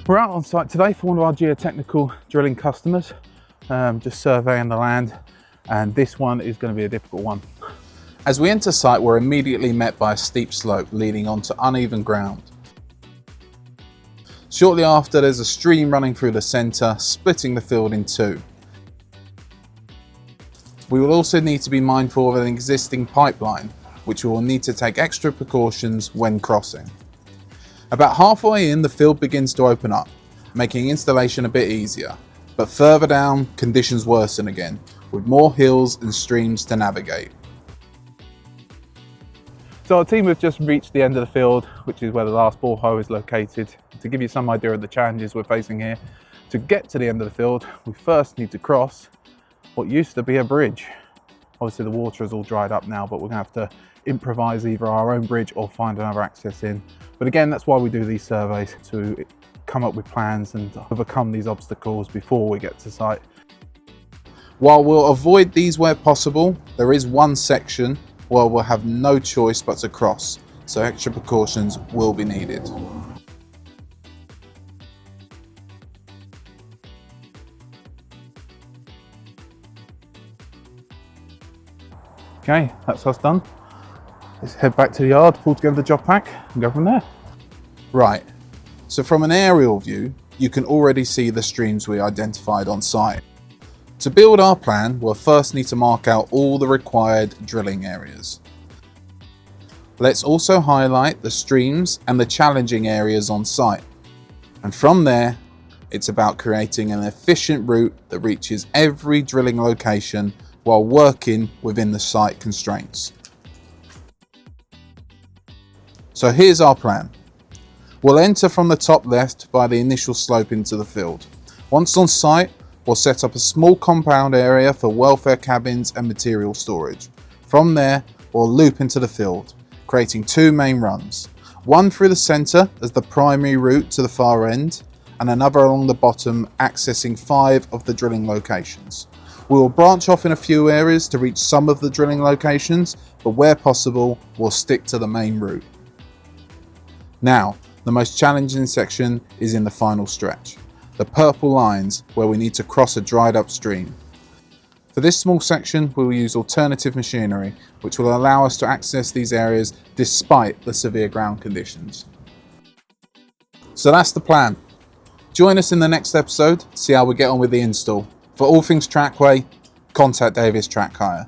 We're out on site today for one of our geotechnical drilling customers, just surveying the land, and this one is going to be a difficult one. As we enter site, we're immediately met by a steep slope leading onto uneven ground. Shortly after, there's a stream running through the centre, splitting the field in two. We will also need to be mindful of an existing pipeline, which we will need to take extra precautions when crossing. About halfway in, the field begins to open up, making installation a bit easier, but further down, conditions worsen again, with more hills and streams to navigate. So our team have just reached the end of the field, which is where the last borehole is located. To give you some idea of the challenges we're facing here, to get to the end of the field, we first need to cross what used to be a bridge. Obviously the water is all dried up now, but we're going to have to improvise either our own bridge or find another access in. But again, that's why we do these surveys, to come up with plans and overcome these obstacles before we get to site. While we'll avoid these where possible, there is one section where we'll have no choice but to cross, so extra precautions will be needed. Okay, that's us done. Let's head back to the yard, pull together the job pack and go from there. Right, so from an aerial view, you can already see the streams we identified on site. To build our plan, we'll first need to mark out all the required drilling areas. Let's also highlight the streams and the challenging areas on site. And from there, it's about creating an efficient route that reaches every drilling location while working within the site constraints. So here's our plan. We'll enter from the top left by the initial slope into the field. Once on site, we'll set up a small compound area for welfare cabins and material storage. From there, we'll loop into the field, creating two main runs. One through the centre as the primary route to the far end, and another along the bottom accessing 5 of the drilling locations. We will branch off in a few areas to reach some of the drilling locations, but where possible, we'll stick to the main route. Now, the most challenging section is in the final stretch, the purple lines where we need to cross a dried up stream. For this small section, we will use alternative machinery, which will allow us to access these areas despite the severe ground conditions. So that's the plan. Join us in the next episode to see how we get on with the install. For all things Trackway, contact Davis Track Hire.